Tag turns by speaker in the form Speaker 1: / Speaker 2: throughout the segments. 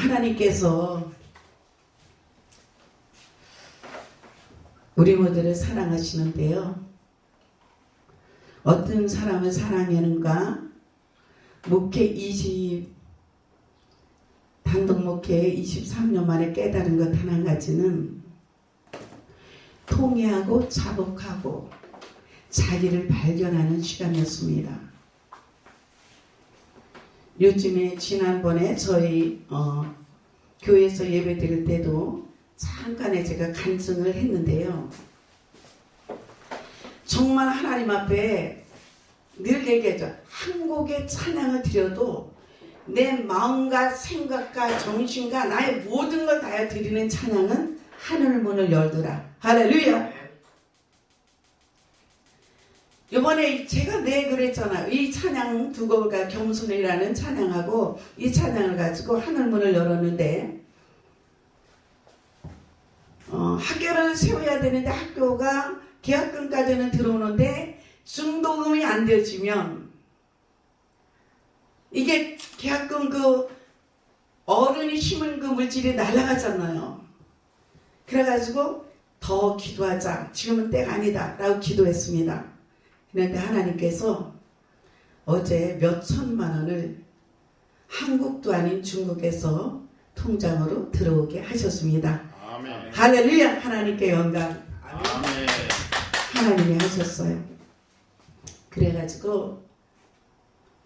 Speaker 1: 하나님께서 우리 모두를 사랑하시는데요. 어떤 사람을 사랑하는가? 단독 목회 23년 만에 깨달은 것 한 가지는 통회하고 자복하고 자기를 발견하는 시간이었습니다. 요즘에 지난번에 저희 교회에서 예배 드릴 때도 잠깐에 제가 간증을 했는데요. 정말 하나님 앞에 늘 얘기하죠. 한 곡의 찬양을 드려도 내 마음과 생각과 정신과 나의 모든 걸 다해 드리는 찬양은 하늘 문을 열더라. 할렐루야. 이번에 제가 그랬잖아요. 이 찬양 두 곡을 겸손이라는 찬양하고 이 찬양을 가지고 하늘 문을 열었는데 학교를 세워야 되는데 학교가 계약금까지는 들어오는데 중도금이 안 되어지면 이게 계약금 어른이 심은 물질이 날아가잖아요. 그래가지고 더 기도하자. 지금은 때가 아니다 라고 기도했습니다. 그런데 하나님께서 어제 몇 천만 원을 한국도 아닌 중국에서 통장으로 들어오게 하셨습니다.
Speaker 2: 아멘.
Speaker 1: 할렐루야. 하나님께 영광.
Speaker 2: 아멘.
Speaker 1: 하나님이 하셨어요. 그래가지고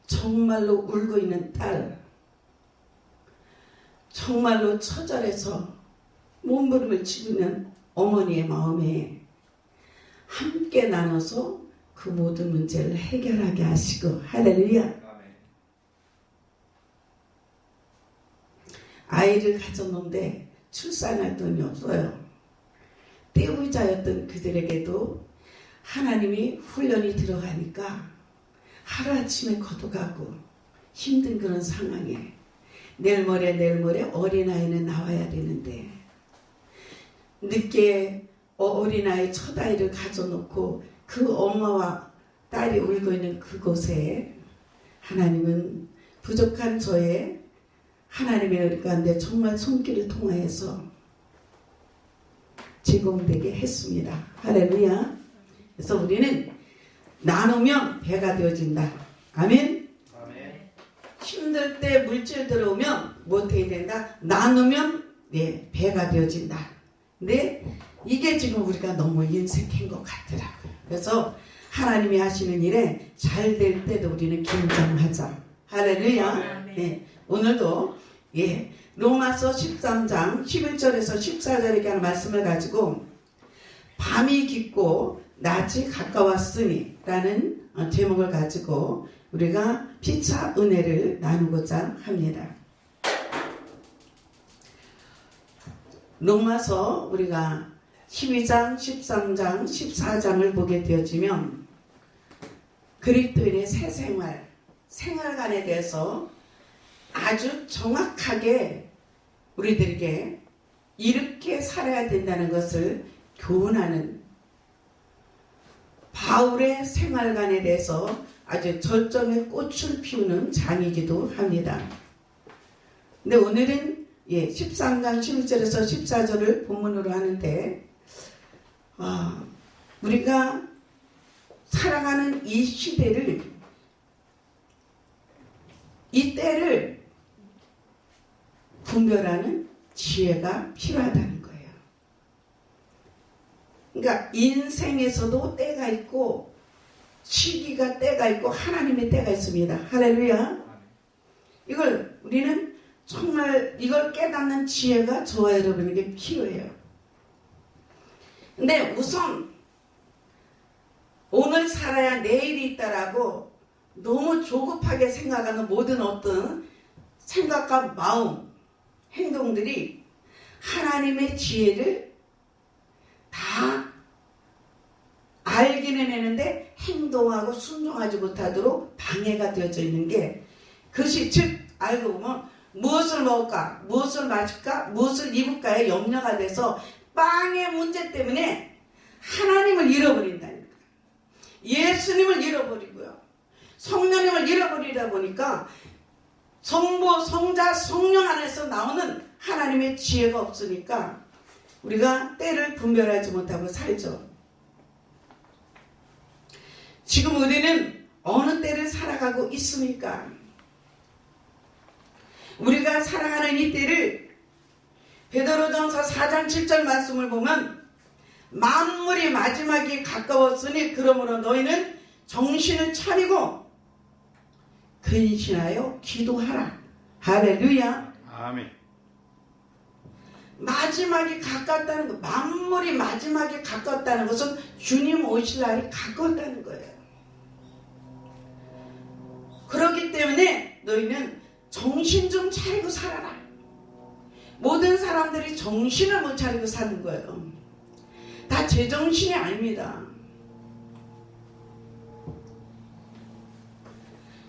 Speaker 1: 정말로 울고 있는 딸, 정말로 처절해서 몸부림을 치고 있는 어머니의 마음에 함께 나눠서 그 모든 문제를 해결하게 하시고, 할렐루야. 아이를 가졌는데 출산할 돈이 없어요. 때우자였던 그들에게도 하나님이 훈련이 들어가니까 하루아침에 거둬가고 힘든 그런 상황에 내일 모레 어린아이는 나와야 되는데 늦게 어린아이 첫 아이를 가져놓고 그 엄마와 딸이 울고 있는 그곳에 하나님은 부족한 저의 하나님의 은혜 가운데 정말 손길을 통하여서 제공되게 했습니다. 할렐루야. 그래서 우리는 나누면 배가 되어진다. 아멘.
Speaker 2: 아멘.
Speaker 1: 힘들 때 물질 들어오면 못해야 된다. 나누면 배가 되어진다. 근데 이게 지금 우리가 너무 인색한 것 같더라고요. 그래서 하나님이 하시는 일에 잘 될 때도 우리는 긴장하자. 할렐루야. 네. 오늘도 로마서 13장 11절에서 14절에 하는 말씀을 가지고 밤이 깊고 낮이 가까웠으니 라는 제목을 가지고 우리가 피차 은혜를 나누고자 합니다. 로마서 우리가 12장, 13장, 14장을 보게 되어지면 그리스도인의 새 생활관에 대해서 아주 정확하게 우리들에게 이렇게 살아야 된다는 것을 교훈하는 바울의 생활관에 대해서 아주 절정의 꽃을 피우는 장이기도 합니다. 근데 오늘은 13장 11절에서 14절을 본문으로 하는데 우리가 살아가는 이 시대를 이 때를 분별하는 지혜가 필요하다는 거예요. 그러니까 인생에서도 때가 있고 시기가 때가 있고 하나님의 때가 있습니다. 할렐루야. 이걸 우리는 정말 이걸 깨닫는 지혜가 저와 여러분에게 필요해요. 근데 우선 오늘 살아야 내일이 있다라고 너무 조급하게 생각하는 모든 어떤 생각과 마음, 행동들이 하나님의 지혜를 다 알기는 했는데 행동하고 순종하지 못하도록 방해가 되어져 있는 게 그것이 즉 알고 보면 무엇을 먹을까, 무엇을 마실까, 무엇을 입을까에 염려가 돼서 빵의 문제 때문에 하나님을 잃어버린다니까. 예수님을 잃어버리고요. 성령님을 잃어버리다 보니까 성부, 성자, 성령 안에서 나오는 지혜가 없으니까 우리가 때를 분별하지 못하고 살죠. 지금 우리는 어느 때를 살아가고 있습니까? 우리가 살아가는 이 때를 베드로전서 4장 7절 말씀을 보면 만물이 마지막이 가까웠으니 그러므로 너희는 정신을 차리고 근신하여 기도하라. 할렐루야.
Speaker 2: 아멘.
Speaker 1: 마지막이 가깝다는 것, 만물이 마지막이 가깝다는 것은 주님 오실 날이 가까웠다는 거예요. 그렇기 때문에 너희는 정신 좀 차리고 살아라. 모든 사람들이 정신을 못 차리고 사는 거예요. 다 제정신이 아닙니다.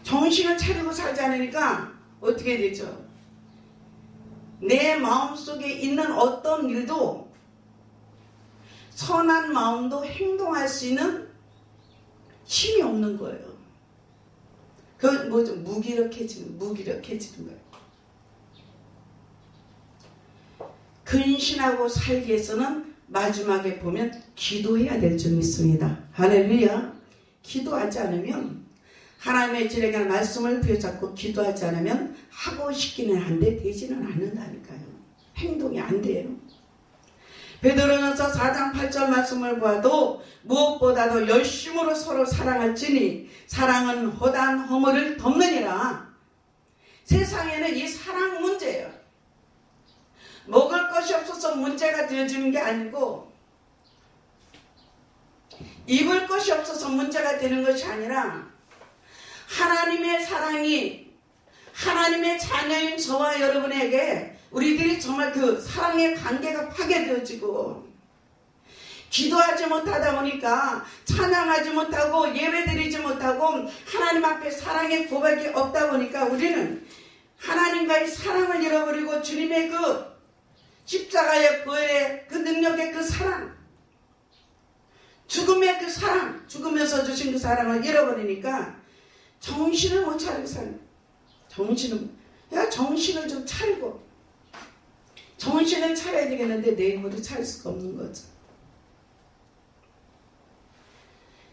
Speaker 1: 정신을 차리고 살지 않으니까 어떻게 되죠? 내 마음속에 있는 어떤 일도 선한 마음도 행동할 수 있는 힘이 없는 거예요. 그건 뭐죠? 무기력해지는 거예요. 근신하고 살기 위해서는 마지막에 보면 기도해야 될 점이 있습니다. 할렐루야. 기도하지 않으면 하나님의 질에게 말씀을 부여잡고 기도하지 않으면 하고 싶기는 한데 되지는 않는다니까요. 행동이 안 돼요. 베드로전서 4장 8절 말씀을 보아도 무엇보다도 열심으로 서로 사랑할지니 사랑은 허다한 허물을 덮느니라. 세상에는 이 사랑 문제예요. 먹을 것이 없어서 문제가 되어지는 게 아니고 입을 것이 없어서 문제가 되는 것이 아니라 하나님의 사랑이 하나님의 자녀인 저와 여러분에게 우리들이 정말 그 사랑의 관계가 파괴되어지고 기도하지 못하다 보니까 찬양하지 못하고 예배드리지 못하고 하나님 앞에 사랑의 고백이 없다 보니까 우리는 하나님과의 사랑을 잃어버리고 주님의 그 십자가의 부활의 그 능력의 그 사랑, 죽음의 그 사랑, 죽으면서 주신 그 사랑을 잃어버리니까 정신을 못 차리고 사는 거예요. 정신을 좀 차리고 정신을 차려야 되겠는데 내 힘으로 차릴 수가 없는 거죠.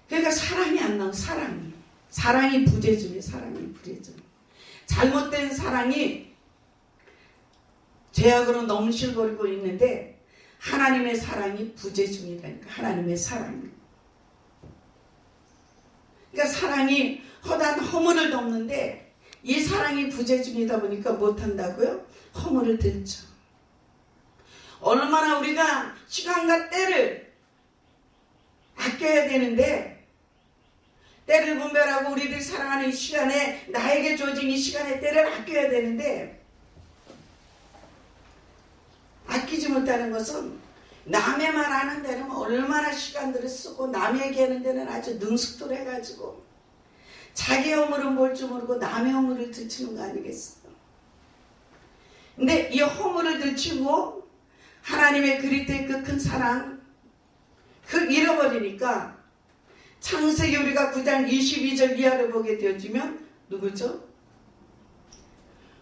Speaker 1: 그러니까 사랑이 안 나오고 사랑이 부재중이에요. 사랑이 부재중. 잘못된 사랑이 죄악으로 넘실거리고 있는데 하나님의 사랑이 부재중이라니까. 하나님의 사랑이. 그러니까 사랑이 허다한 허물을 덮는데 이 사랑이 부재중이다 보니까 못한다고요? 허물을 들죠. 얼마나 우리가 시간과 때를 아껴야 되는데 때를 분별하고 우리들이 사랑하는 이 시간에 나에게 주어진 이 시간의 때를 아껴야 되는데 아끼지 못하는 것은 남의 말 하는 데는 얼마나 시간들을 쓰고 남의 얘기하는 데는 아주 능숙들 해가지고 자기 허물은 뭘 줄 모르고 남의 허물을 들추는 거 아니겠어요? 근데 이 허물을 들추고 하나님의 그리스도의 그 큰 사랑 그걸 잃어버리니까 창세기 우리가 9장 22절 이하를 보게 되어지면 누구죠?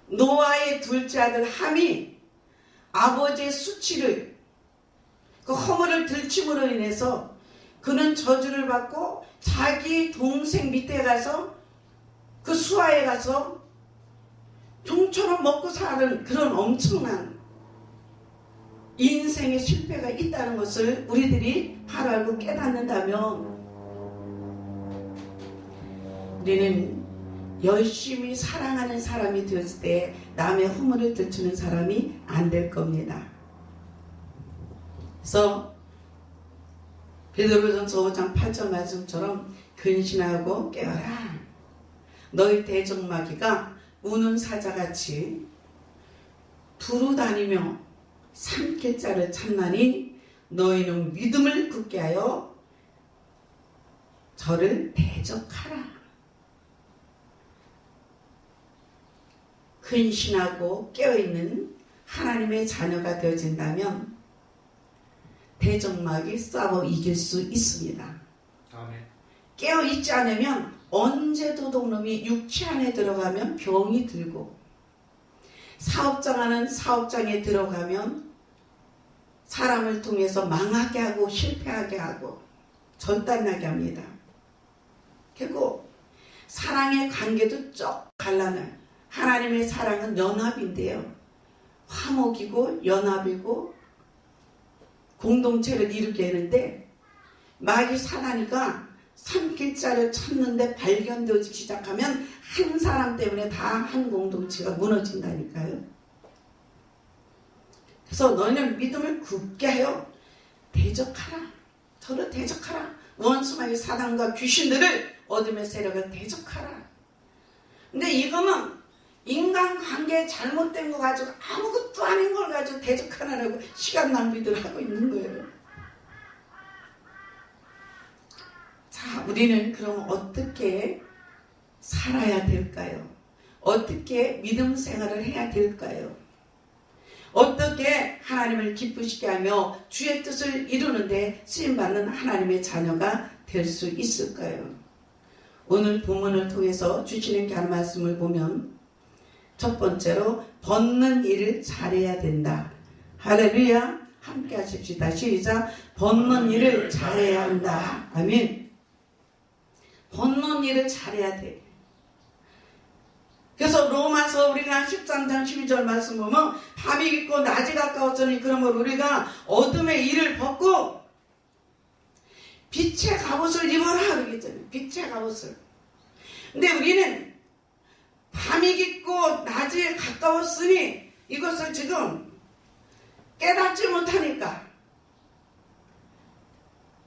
Speaker 1: 노아의 둘째 아들 함이 아버지의 수치를 그 허물을 들침으로 인해서 그는 저주를 받고 자기 동생 밑에 가서 그 수하에 가서 종처럼 먹고 사는 그런 엄청난 인생의 실패가 있다는 것을 우리들이 바로 알고 깨닫는다면 우리는 열심히 사랑하는 사람이 되었을 때 남의 허물을 들추는 사람이 안 될 겁니다. 그래서 베드로전서 5장 8절 말씀처럼 근신하고 깨어라. 너희 대적마귀가 우는 사자같이 두루 다니며 삼킬 자를 찾나니 너희는 믿음을 굳게 하여 저를 대적하라. 근신하고 깨어있는 하나님의 자녀가 되어진다면 대적마귀 싸워 이길 수 있습니다.
Speaker 2: 아멘.
Speaker 1: 깨어있지 않으면 언제 도둑놈이 육체 안에 들어가면 병이 들고 사업장하는 사업장에 들어가면 사람을 통해서 망하게 하고 실패하게 하고 전단나게 합니다. 결국 사랑의 관계도 쭉 갈라놔요. 하나님의 사랑은 연합인데요. 화목이고 연합이고 공동체를 이루게 하는데 마귀 사단이가 산길자를 찾는데 발견되기 시작하면 한 사람 때문에 다 한 공동체가 무너진다니까요. 그래서 너희는 믿음을 굳게 하여 대적하라. 서로 대적하라. 원수마귀 사단과 귀신들을 어둠의 세력을 대적하라. 근데 이거는 인간관계에 잘못된 거 가지고 아무것도 아닌 걸 가지고 대적하라고 시간 낭비들 하고 있는 거예요. 자, 우리는 그럼 어떻게 살아야 될까요? 어떻게 믿음 생활을 해야 될까요? 어떻게 하나님을 기쁘시게 하며 주의 뜻을 이루는데 쓰임받는 하나님의 자녀가 될 수 있을까요? 오늘 본문을 통해서 주시는 한 말씀을 보면 첫 번째로 벗는 일을 잘해야 된다. 할렐루야. 함께 하십시다. 시작. 벗는 일을 잘해야 한다. 아멘. 벗는 일을 잘해야 돼. 그래서 로마서 우리가 13장 12절 말씀 보면 밤이 깊고 낮이 가까웠으니 그러므로 우리가 어둠의 일을 벗고 빛의 갑옷을 입어라 그러겠잖아요. 빛의 갑옷을. 근데 우리는 밤이 깊고 낮이 가까웠으니 이것을 지금 깨닫지 못하니까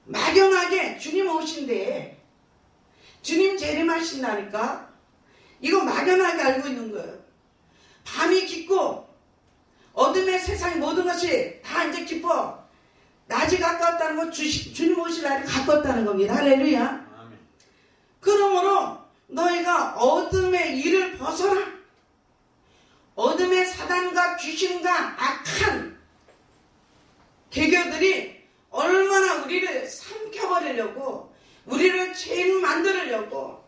Speaker 1: 막연하게 주님 오신데 주님 재림하신다니까 이거 막연하게 알고 있는 거예요. 밤이 깊고 어둠의 세상의 모든 것이 다 이제 깊어. 낮이 가까웠다는 건 주님 오실 날이 가까웠다는 겁니다. 할렐루야. 아멘. 그러므로 너희가 어둠의 일을 벗어라. 어둠의 사단과 귀신과 악한 개교들이 얼마나 우리를 삼켜버리려고 우리를 죄인 만들려고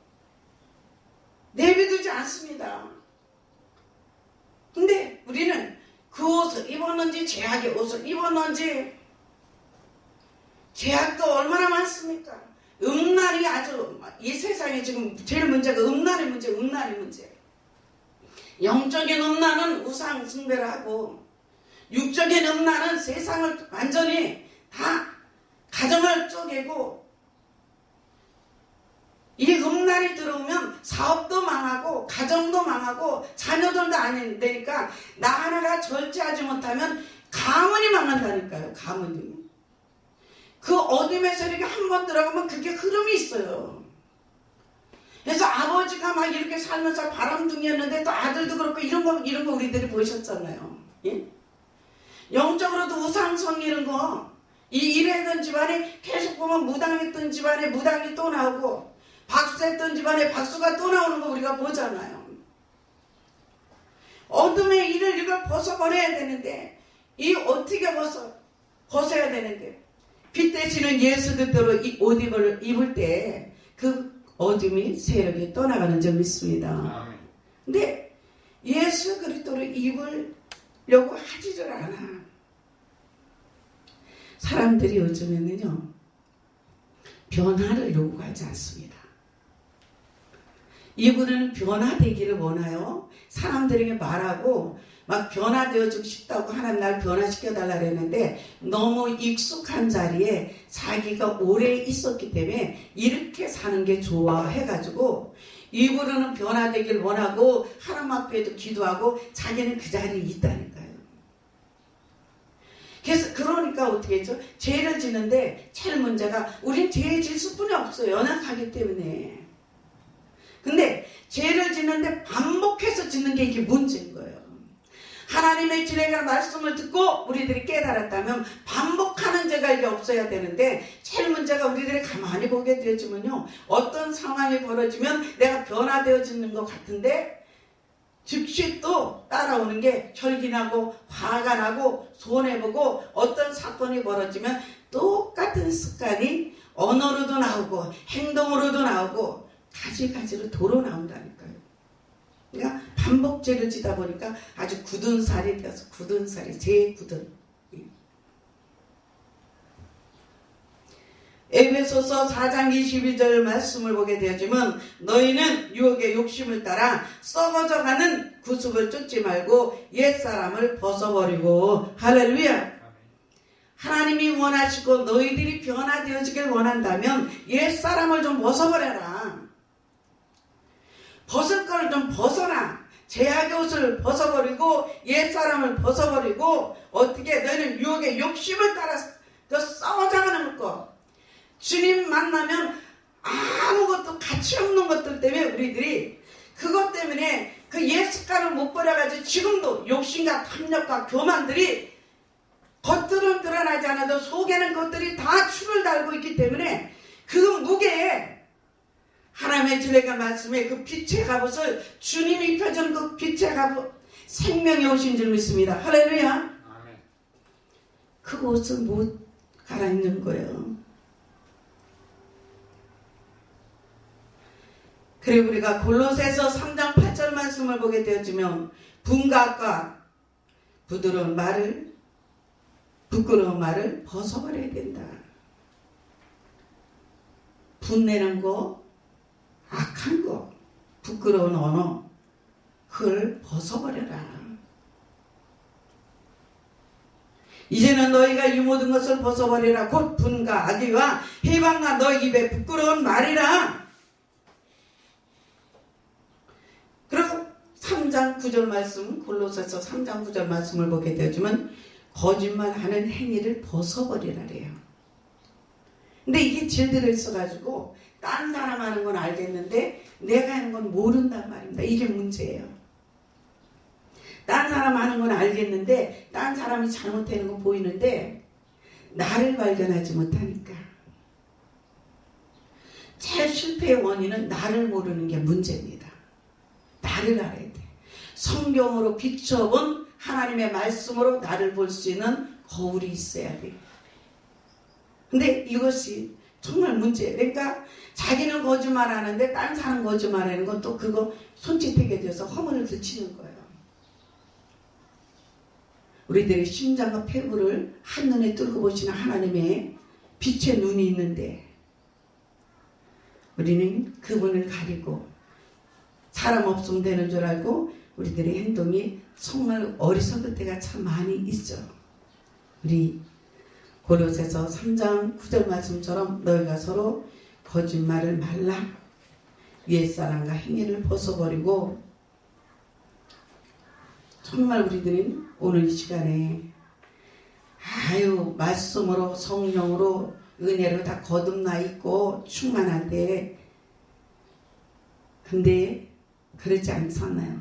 Speaker 1: 내비두지 않습니다. 근데 우리는 그 옷을 입었는지 죄악의 옷을 입었는지 죄악도 얼마나 많습니까? 음란이 아주 이 세상에 지금 제일 문제가 음란의 문제, 음란의 문제. 영적인 음란은 우상 숭배를 하고 육적인 음란은 세상을 완전히 다 가정을 쪼개고 이 음란이 들어오면 사업도 망하고 가정도 망하고 자녀들도 안 되니까 나 하나가 절제하지 못하면 가문이 망한다니까요. 가문이. 그 어둠의 세력이 한 번 들어가면 그게 흐름이 있어요. 그래서 아버지가 막 이렇게 살면서 바람둥이였는데 또 아들도 그렇고 이런 거 우리들이 보셨잖아요. 예? 영적으로도 우상 섬기는 거 이랬던 집안에 계속 보면 무당했던 집안에 무당이 또 나오고 박수했던 집안에 박수가 또 나오는 거 우리가 보잖아요. 어둠의 일을 이걸 벗어버려야 되는데 이 어떻게 벗어야 되는데 빛 대신은 예수 그리스도로 이 옷 입을 때 그 어둠이 세력이 떠나가는 점 있습니다. 근데 예수 그리스도로 입으려고 하지를 않아. 사람들이 요즘에는요 변화를 요구하지 않습니다. 이분은 변화되기를 원해요. 사람들에게 말하고 막 변화되어주고 싶다고 하나님 날 변화시켜달라 그랬는데 너무 익숙한 자리에 자기가 오래 있었기 때문에 이렇게 사는 게 좋아 해가지고 이분은 변화되기를 원하고 하나님 앞에도 기도하고 자기는 그 자리에 있다니까요. 그래서 그러니까 어떻게 했죠? 죄를 지는데 제일 문제가 우린 죄 질 수뿐이 없어요. 연약하기 때문에. 근데 죄를 짓는데 반복해서 짓는 게 이게 문제인 거예요. 하나님의 진행한 말씀을 듣고 우리들이 깨달았다면 반복하는 죄가 이게 없어야 되는데 제일 문제가 우리들이 가만히 보게 되어지면요 어떤 상황이 벌어지면 내가 변화되어지는 것 같은데 즉시 또 따라오는 게 혈기나고 화가 나고 손해보고 어떤 사건이 벌어지면 똑같은 습관이 언어로도 나오고 행동으로도 나오고 가지가지로 도로 나온다니까요. 그러니까 반복죄를 지다 보니까 아주 굳은 살이 되어서 굳은 살이 제일 굳은. 에베소서 4장 22절 말씀을 보게 되지만 너희는 유혹의 욕심을 따라 썩어져가는 구습을 쫓지 말고 옛사람을 벗어버리고 할렐루야. 하나님이 원하시고 너희들이 변화되어지길 원한다면 옛사람을 좀 벗어버려라. 벗을 걸 좀 벗어라. 제약의 옷을 벗어버리고 옛사람을 벗어버리고 어떻게 너희는 유혹의 욕심을 따라서 썩어져가는 것. 주님 만나면 아무것도 가치 없는 것들 때문에 우리들이 그것 때문에 그 옛 습관을 못 버려가지고 지금도 욕심과 탐욕과 교만들이 겉으로는 드러나지 않아도 속에는 것들이 다 줄을 달고 있기 때문에 그 무게에 하나님의 주례가 말씀에 그 빛의 갑옷을 주님이 펴준 그 빛의 갑옷 생명이 오신 줄 믿습니다. 할렐루야. 그 옷을 못 갈아입는 거예요. 그리고 우리가 골로새서 3장 8절 말씀을 보게 되어지면 분각과 부드러운 말을 부끄러운 말을 벗어버려야 된다. 분내는 거, 악한 거, 부끄러운 언어 그걸 벗어버려라. 이제는 너희가 이 모든 것을 벗어버리라. 곧 분과 악의와 해방과 너희 입에 부끄러운 말이라. 그리고 3장 9절 말씀, 골로새서 3장 9절 말씀을 보게 되지만 거짓말하는 행위를 벗어버리라래요. 근데 이게 질들어 있어가지고 딴 사람 하는 건 알겠는데 내가 하는 건 모른단 말입니다. 이게 문제예요. 딴 사람 하는 건 알겠는데 딴 사람이 잘못하는 건 보이는데 나를 발견하지 못하니까. 제일 실패의 원인은 나를 모르는 게 문제입니다. 나를 알아야 돼. 성경으로 비춰본 하나님의 말씀으로 나를 볼 수 있는 거울이 있어야 돼. 근데 이것이 정말 문제예요. 그러니까 자기는 거짓말하는데 딴 사람 거짓말하는 건 또 그거 손짓하게 돼서 허물을 들치는 거예요. 우리들의 심장과 폐부를 한눈에 뚫고 보시는 하나님의 빛의 눈이 있는데 우리는 그분을 가리고 사람 없으면 되는 줄 알고 우리들의 행동이 정말 어리석을 때가 참 많이 있죠. 우리 골로새서 3장 9절 말씀처럼 너희가 서로 거짓말을 말라. 옛사람과 행위를 벗어버리고 정말 우리들은 오늘 이 시간에 말씀으로 성령으로 은혜로 다 거듭나 있고 충만한데 근데 그렇지 않잖아요.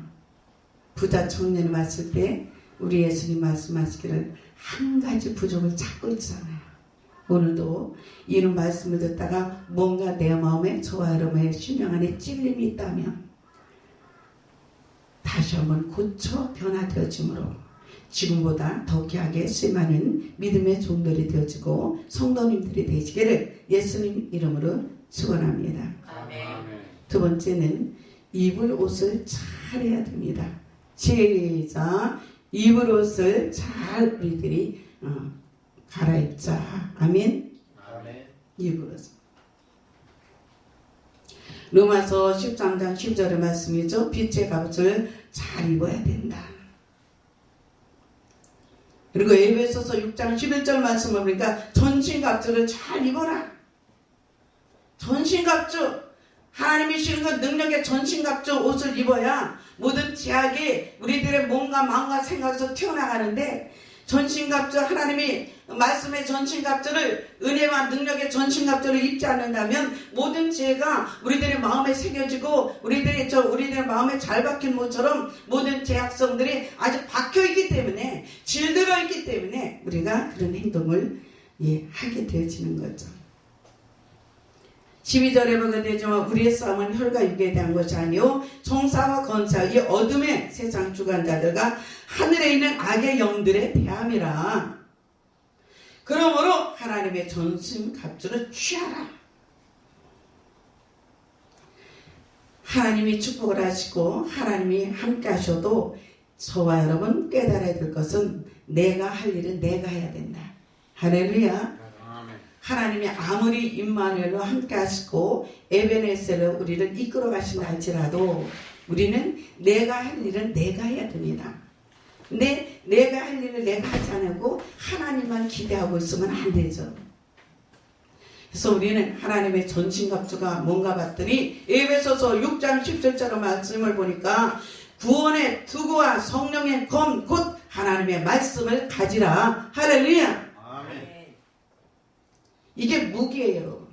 Speaker 1: 부자 청년이 왔을 때 우리 예수님 말씀하시기를 한 가지 부족을 찾고 있잖아요. 오늘도 이런 말씀을 듣다가 뭔가 내 마음에 저와 여러분의 심령 안에 찔림이 있다면 다시 한번 고쳐 변화되어짐으로 지금보다 더 귀하게 쓰임하는 믿음의 종들이 되어지고 성도님들이 되시기를 예수님 이름으로 축원합니다. 아멘. 두 번째는 입을 옷을 잘 해야 됩니다. 시작. 입을 옷을 잘 우리들이 갈아입자. 아멘. 아멘. 입을 옷. 로마서 13장 10절의 말씀이죠. 빛의 갑옷을 잘 입어야 된다. 그리고 에베소서 6장 11절 말씀을 보니까 전신갑주를 잘 입어라. 전신갑주. 하나님이 주신 그 능력의 전신갑주 옷을 입어야 모든 제약이 우리들의 몸과 마음과 생각에서 튀어나가는데 전신갑주 하나님이 말씀의 전신갑주를 은혜와 능력의 전신갑주를 입지 않는다면 모든 죄가 우리들의 마음에 새겨지고 우리들의 마음에 잘 박힌 모처럼 모든 죄악성들이 아주 박혀있기 때문에 질들어 있기 때문에 우리가 그런 행동을 하게 되어지는 거죠. 12절에 보게 되지만 우리의 싸움은 혈과 육에 대한 것이 아니요 정사와 권사 이 어둠의 세상 주관자들과 하늘에 있는 악의 영들에 대함이라. 그러므로 하나님의 전신 갑주를 취하라. 하나님이 축복을 하시고 하나님이 함께 하셔도 저와 여러분 깨달아야 될 것은 내가 할 일은 내가 해야 된다. 할렐루야. 하나님이 아무리 임마누엘로 함께 하시고 에베네셀로 우리를 이끌어 가신다 할지라도 우리는 내가 할 일은 내가 해야 됩니다. 근데 내가 할 일을 내가 하지 않고 하나님만 기대하고 있으면 안 되죠. 그래서 우리는 하나님의 전신갑주가 뭔가 봤더니 에베소서 6장 17절의 말씀을 보니까 구원의 투구와 성령의 검 곧 하나님의 말씀을 가지라. 할렐루야.
Speaker 2: 아멘.
Speaker 1: 이게 무기예요.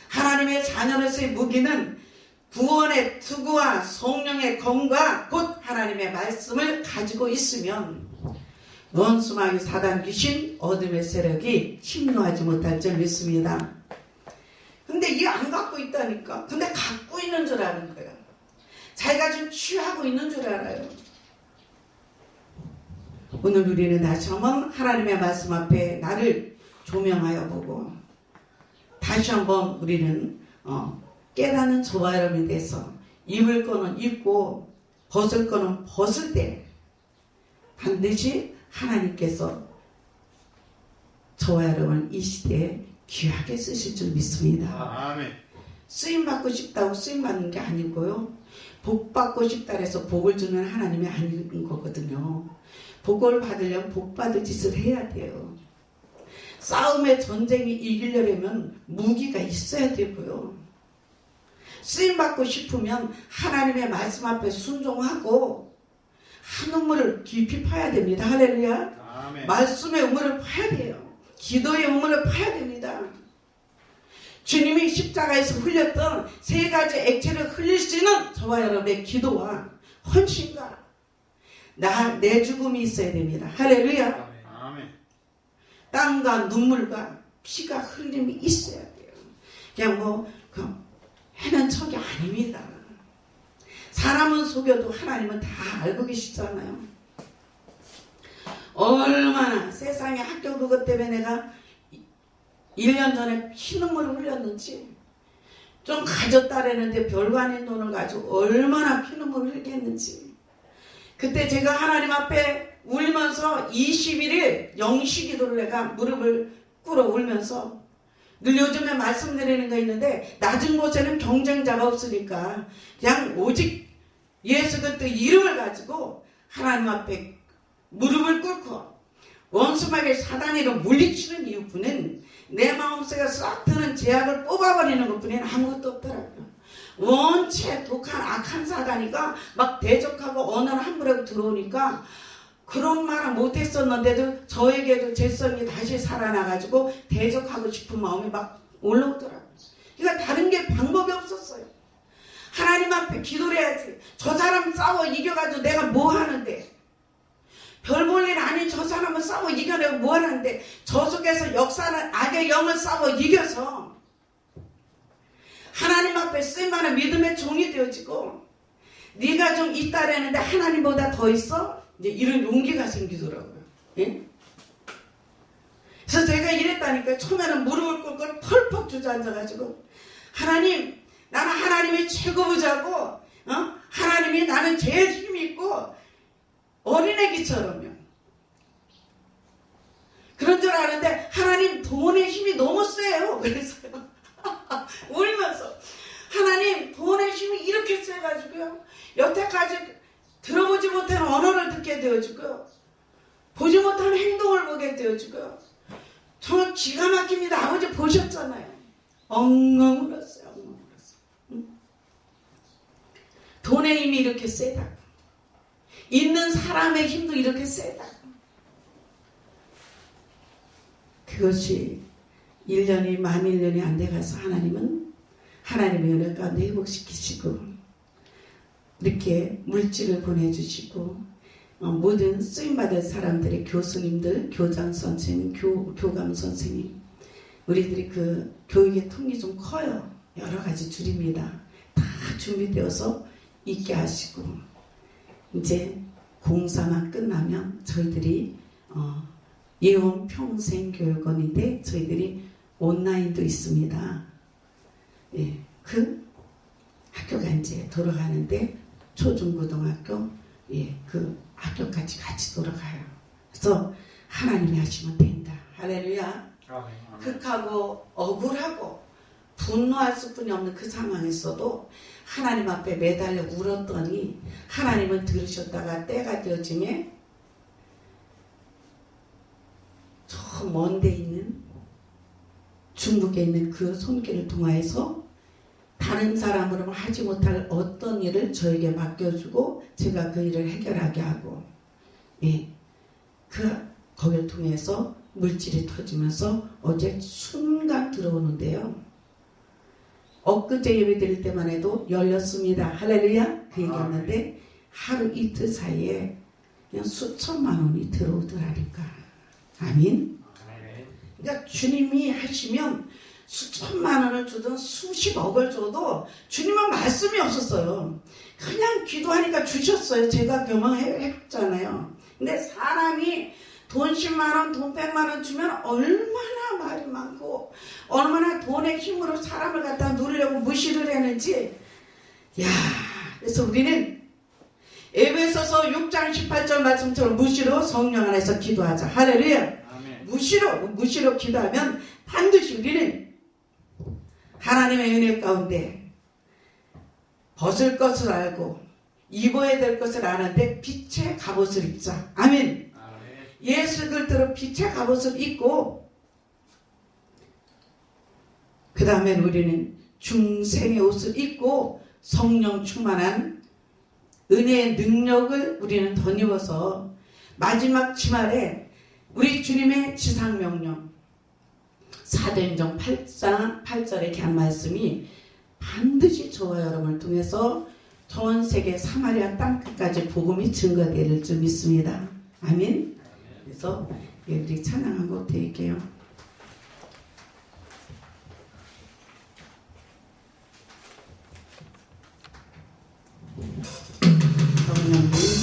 Speaker 1: 하나님의 자녀로서의 무기는 구원의 투구와 성령의 검과 곧 하나님의 말씀을 가지고 있으면 원수마귀 사단 귀신 어둠의 세력이 침노하지 못할 줄 믿습니다. 근데 이게 안 갖고 있다니까. 근데 갖고 있는 줄 아는 거예요. 자기가 지금 취하고 있는 줄 알아요. 오늘 우리는 다시 한번 하나님의 말씀 앞에 나를 조명하여 보고 다시 한번 우리는 깨닫는 저와 여러분에 대해서 입을 거는 입고 벗을 거는 벗을 때 반드시 하나님께서 저와 여러분 이 시대에 귀하게 쓰실 줄 믿습니다.
Speaker 2: 아멘.
Speaker 1: 쓰임받고 싶다고 쓰임받는 게 아니고요. 복받고 싶다 해서 복을 주는 하나님이 아닌 거거든요. 복을 받으려면 복받을 짓을 해야 돼요. 싸움의 전쟁이 이기려면 무기가 있어야 되고요. 쓰임받고 싶으면 하나님의 말씀 앞에 순종하고 한 우물을 깊이 파야 됩니다. 할렐루야.
Speaker 2: 아멘.
Speaker 1: 말씀의 우물을 파야 돼요. 기도의 우물을 파야 됩니다. 주님이 십자가에서 흘렸던 세 가지 액체를 흘릴 수 있는 저와 여러분의 기도와 헌신과 내 죽음이 있어야 됩니다. 할렐루야.
Speaker 2: 아멘.
Speaker 1: 땀과 눈물과 피가 흘림이 있어야 돼요. 그냥 해는 척이 아닙니다. 사람은 속여도 하나님은 다 알고 계시잖아요. 얼마나 세상에 학교 그것 때문에 내가 1년 전에 피눈물을 흘렸는지 좀 가졌다라는데 별거 아닌 돈을 가지고 얼마나 피눈물을 흘렸는지 그때 제가 하나님 앞에 울면서 21일 영시기도를 내가 무릎을 꿇어 울면서 늘 요즘에 말씀드리는 거 있는데 낮은 곳에는 경쟁자가 없으니까 그냥 오직 예수 그리스도 이름을 가지고 하나님 앞에 무릎을 꿇고 원수마귀 사단이로 물리치는 이유뿐은 내 마음속에 싹 드는 제약을 뽑아버리는 것뿐이는 아무것도 없더라고요. 원체 독한 악한 사단이가 막 대적하고 언어를 함부로 들어오니까 그런 말은 못했었는데도 저에게도 재성이 다시 살아나가지고 대적하고 싶은 마음이 막 올라오더라고요. 그러니까 다른 게 방법이 없었어요. 하나님 앞에 기도를 해야지. 저 사람 싸워 이겨가지고 내가 뭐 하는데. 별 볼 일 아닌 저 사람은 싸워 이겨내고 뭐 하는데. 저 속에서 역사는 악의 영을 싸워 이겨서 하나님 앞에 쓰임받는 믿음의 종이 되어지고 네가 좀 있다라는데 하나님보다 더 있어? 이제 이런 용기가 생기더라고요. 예? 그래서 제가 이랬다니까. 처음에는 무릎을 꿇고 펄펄 주저앉아가지고 하나님 나는 하나님이 최고 부자고 하나님이 나는 제일 힘이 있고 어린애기처럼요. 그런 줄 아는데 하나님 돈의 힘이 너무 세요. 그래서요. 울면서 하나님 돈의 힘이 이렇게 세가지고요. 여태까지 들어보지 못한 언어를 듣게 되어지고요. 보지 못한 행동을 보게 되어지고요. 정말 기가 막힙니다. 아버지 보셨잖아요. 엉엉 울었어요. 엉엉 울었어요. 응? 돈의 힘이 이렇게 세다. 있는 사람의 힘도 이렇게 세다. 그것이 1년이 만 1년이 안 돼가서 하나님은 하나님의 은혜 가운데 회복시키시고 이렇게 물질을 보내주시고 모든 쓰임받을 사람들의 교수님들, 교장 선생님, 교감 선생님 우리들이 그 교육의 통이 좀 커요. 여러 가지 줄입니다. 다 준비되어서 있게 하시고 이제 공사만 끝나면 저희들이 예원 평생교육원인데 저희들이 온라인도 있습니다. 예, 그 학교가 이제 돌아가는데 초중고등학교 그 학교까지 같이 돌아가요. 그래서 하나님이 하시면 된다. 할렐루야. 극하고 억울하고 분노할 수뿐이 없는 그 상황에서도 하나님 앞에 매달려 울었더니 하나님은 들으셨다가 때가 되어짐에 저 먼 데 있는 중국에 있는 그 손길을 통하여서 다른 사람으로는 하지 못할 어떤 일을 저에게 맡겨주고 제가 그 일을 해결하게 하고 거기를 통해서 물질이 터지면서 어제 순간 들어오는데요. 엊그제 예배 드릴 때만 해도 열렸습니다. 할렐루야. 그 얘기였는데 하루 이틀 사이에 그냥 수천만 원이 들어오더라니까. 아멘. 그러니까 주님이 하시면 수천만 원을 주든 수십억을 줘도 주님은 말씀이 없었어요. 그냥 기도하니까 주셨어요. 제가 경험했잖아요. 근데 사람이 돈 10만 원, 돈 100만 원 주면 얼마나 말이 많고 얼마나 돈의 힘으로 사람을 갖다 누르려고 무시를 했는지. 그래서 우리는 에베소서 6장 18절 말씀처럼 무시로 성령 안에서 기도하자. 할렐루야. 무시로 기도하면 반드시 우리는 하나님의 은혜 가운데 벗을 것을 알고 입어야 될 것을 아는데 빛의 갑옷을 입자. 아멘. 예수 그리스도로 빛의 갑옷을 입고 그 다음에 우리는 중생의 옷을 입고 성령 충만한 은혜의 능력을 우리는 덧입어서 마지막 주말에 우리 주님의 지상명령 사도행전 8장 8절에 이렇게 한 말씀이 반드시 저와 여러분을 통해서 전 세계 사마리아 땅끝까지 복음이 증거될 줄 믿습니다. 아멘. 그래서 우리 찬양 한 곡 드릴게요. 성령님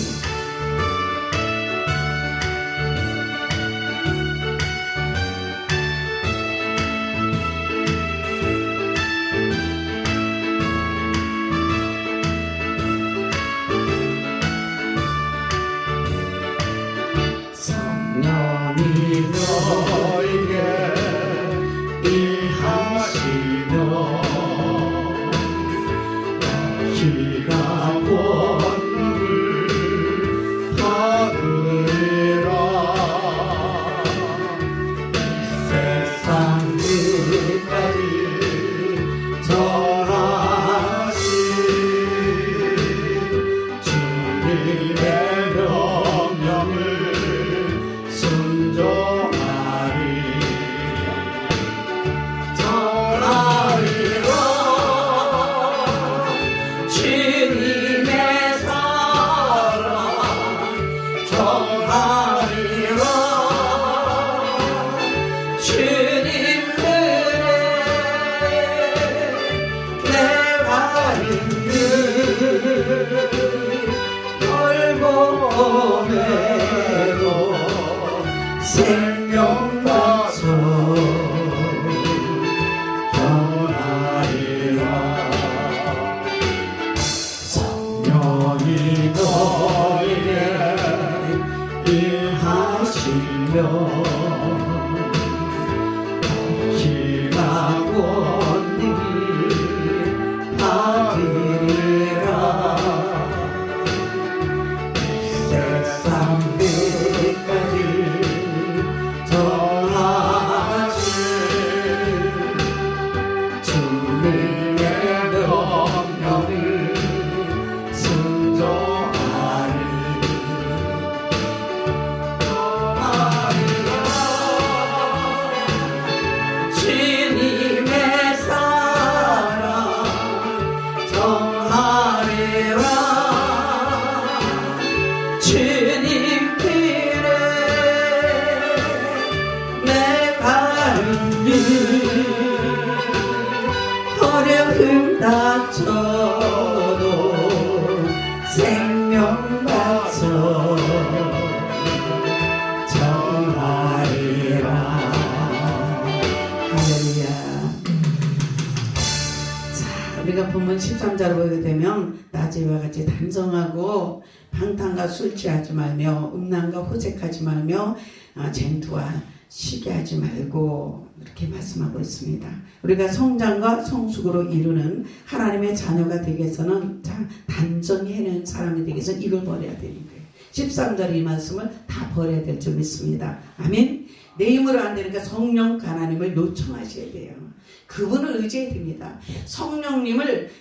Speaker 1: 13절을 보게 되면 낮에와 같이 단정하고 방탕과 술 취하지 말며 음란과 호색하지 말며 쟁투와 시기하지 말고 이렇게 말씀하고 있습니다. 우리가 성장과 성숙으로 이루는 하나님의 자녀가 되기 위해서는 단정히 해내는 사람이 되기 위해서 이걸 버려야 되는 거예요. 13절 이 말씀을 다 버려야 될 줄 믿습니다. 아멘. 내 힘으로 안 되니까 성령 하나님을 요청하셔야 돼요. 그분을 의지해야 됩니다. 성령님을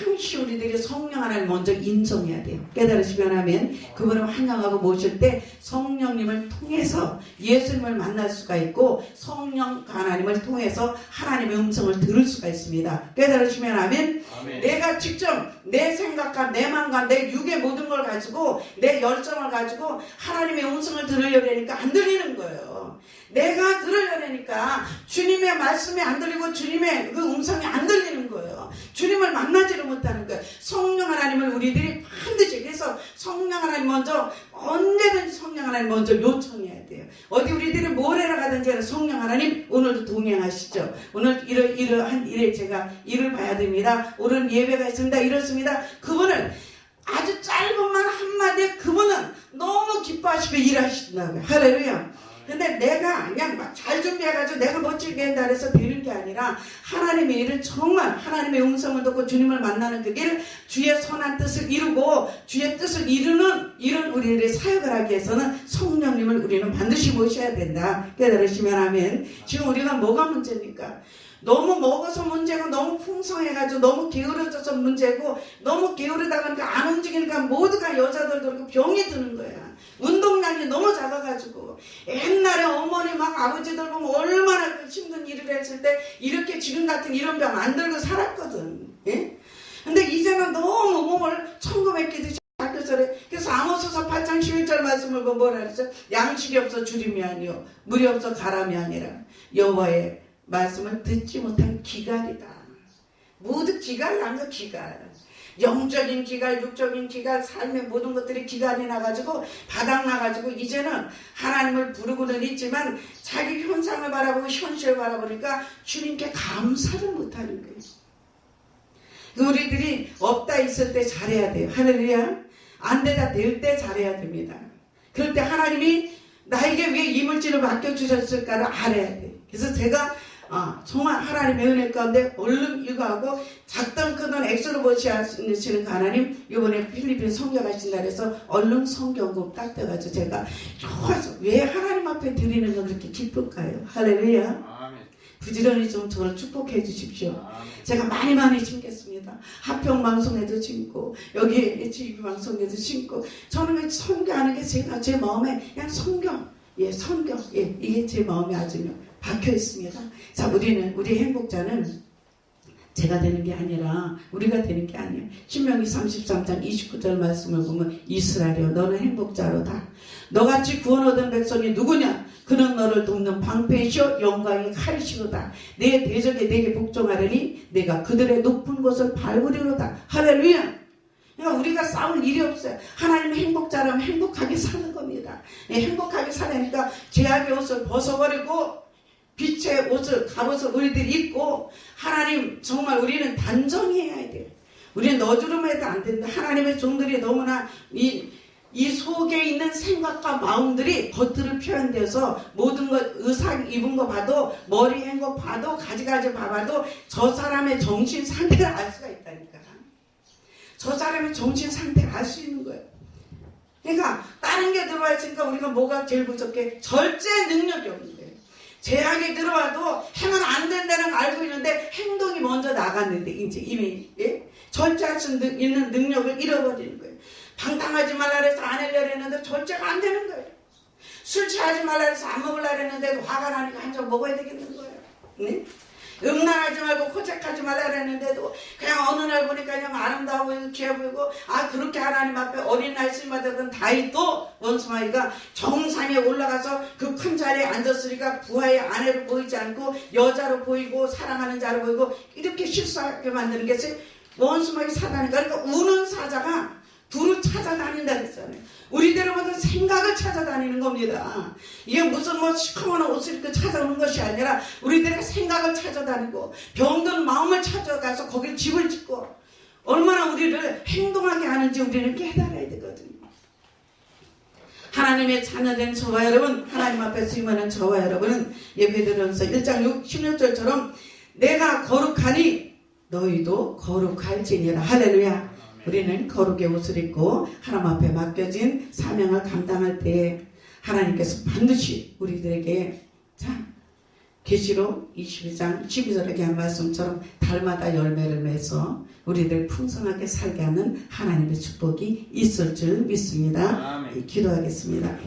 Speaker 1: 항시 우리들이 성령 하나님 먼저 인정해야 돼요. 깨달으시면 하면 그분을 환영하고 모실 때 성령님을 통해서 예수님을 만날 수가 있고 성령 하나님을 통해서 하나님의 음성을 들을 수가 있습니다. 깨달으시면 하면 내가 직접 내 생각과 내 마음과 내 육의 모든 걸 가지고 내 열정을 가지고 하나님의 음성을 들으려니까 안 들리는 거예요. 내가 들으려니까 주님의 말씀이 안 들리고 주님의 그 음성이 안 들리는 거예요. 주님을 만나지를 못하는 거예요. 성령 하나님을 우리들이 반드시, 그래서 성령 하나님 먼저, 언제든지 성령 하나님 먼저 요청해야 돼요. 어디 우리들이 뭘 해라 가든지 성령 하나님 오늘도 동행하시죠. 오늘 이러한 일에 제가 일을 봐야 됩니다. 오늘 예배가 있습니다. 이렇습니다. 그분을 아주 짧은 말 한마디에 그분은 너무 기뻐하시고 일하시더라고요. 할렐루야. 근데 내가 그냥 막 잘 준비해가지고 내가 멋지게 한다 해서 되는 게 아니라 하나님의 일을 정말 하나님의 음성을 듣고 주님을 만나는 그 길, 주의 선한 뜻을 이루고 주의 뜻을 이루는 이런 우리들의 사역을 하기 위해서는 성령님을 우리는 반드시 모셔야 된다. 깨달으시면 하면 지금 우리가 뭐가 문제입니까? 너무 먹어서 문제고 너무 풍성해가지고 너무 게으러져서 문제고 너무 게으르다 보니까 안 움직이니까 모두가 여자들도 그렇고 병이 드는 거야. 운동량이 너무 작아가지고 옛날에 어머니 막 아버지들 보면 얼마나 힘든 일을 했을 때 이렇게 지금 같은 이런 병 안 들고 살았거든. 예? 근데 이제는 너무 몸을 천금했기듯이 그래서 아모스서 8장 11절 말씀을 보면 뭐라 그랬죠? 양식이 없어 주림이 아니요 물이 없어 가람이 아니라 여호와의 말씀을 듣지 못한 기갈이다. 모두 기갈 나는 거 기갈. 영적인 기갈, 육적인 기갈, 삶의 모든 것들이 기갈이 나가지고 바닥 나가지고 이제는 하나님을 부르고는 있지만 자기 현상을 바라보고 현실을 바라보니까 주님께 감사를 못하는 거예요. 우리들이 없다 있을 때 잘해야 돼요. 할렐루야. 안 되다 될 때 잘해야 됩니다. 그럴 때 하나님이 나에게 왜 이 물질을 맡겨주셨을까를 알아야 돼요. 그래서 제가 정말 하나님의 은혜 가운데 얼른 이거하고 작던 크던 액수로 보시는 하나님 이번에 필리핀 성교 가신다 그래서 얼른 성경급 딱 돼가지고 제가 좋아서 왜 하나님 앞에 드리는 건 그렇게 기쁠까요? 할렐루야. 부지런히 좀 저를 축복해 주십시오. 제가 많이 심겠습니다. 하평 방송에도 심고 여기 HB 방송에도 심고 저는 성교하는 게 제 마음에 그냥 성경 이게 제 마음에 아주 박혀 있습니다. 자, 우리 행복자는 제가 되는 게 아니라 우리가 되는 게 아니에요. 신명기 33장 29절 말씀을 보면 이스라엘이여 너는 행복자로다. 너같이 구원 얻은 백성이 누구냐? 그는 너를 돕는 방패이시오 영광의 칼이시로다. 내 대적에 내게 복종하려니 내가 그들의 높은 곳을 밟으리로다. 할렐루야. 그러니까 우리가 싸울 일이 없어요. 하나님의 행복자라면 행복하게 사는 겁니다. 행복하게 살려니까 죄악의 옷을 벗어버리고 빛의 옷을 갑옷을 우리들이 입고 하나님 정말 우리는 단정히 해야 돼요. 우리는 너주름해도 안 된다. 하나님의 종들이 너무나 이 속에 있는 생각과 마음들이 겉으로 표현돼서 모든 것 의상 입은 거 봐도 머리 한 거 봐도 가지가지 봐봐도 저 사람의 정신 상태를 알 수가 있다니까. 저 사람의 정신 상태를 알 수 있는 거예요. 그러니까 다른 게 들어와 있으니까 우리가 뭐가 제일 부족해? 절제 능력이 없는 거예요. 제약이 들어와도 하면 안 된다는 걸 알고 있는데 행동이 먼저 나갔는데 이제 이미 절제할 수 있는 능력을 잃어버리는 거예요. 방탕하지 말라 해서 안 하려고 했는데 절제가 안 되는 거예요. 술 취하지 말라 해서 안 먹으려고 했는데 화가 나니까 한 잔 먹어야 되겠는 거예요. 네? 음란하지 말고 호색하지 말라 했는데도 그냥 어느 날 보니까 그냥 아름다워 보이고 귀해 보이고 그렇게 하나님 앞에 어린아이 쓰임받았던 다윗도 원수마이가 정상에 올라가서 그 큰 자리에 앉았으니까 부하의 아내로 보이지 않고 여자로 보이고 사랑하는 자로 보이고 이렇게 실수하게 만드는 게 원수마이 사다니까. 그러니까 우는 사자가 두루 찾아다닌다 그랬잖아요. 우리대로 보던 생각을 찾아다니는 겁니다. 이게 무슨 시커먼 옷을 입고 찾아오는 것이 아니라 우리들의 생각을 찾아다니고 병든 마음을 찾아가서 거기를 집을 짓고 얼마나 우리를 행동하게 하는지 우리는 깨달아야 되거든요. 하나님의 자녀된 저와 여러분, 하나님 앞에 수임하는 저와 여러분은 베드로전서 1장 16절처럼 내가 거룩하니 너희도 거룩할지니라. 할렐루야. 우리는 거룩의 옷을 입고 하나님 앞에 맡겨진 사명을 감당할 때에 하나님께서 반드시 우리들에게 계시록 22장 12절에 한 말씀처럼 달마다 열매를 맺어 우리들 풍성하게 살게 하는 하나님의 축복이 있을 줄 믿습니다.
Speaker 2: 아멘.
Speaker 1: 기도하겠습니다.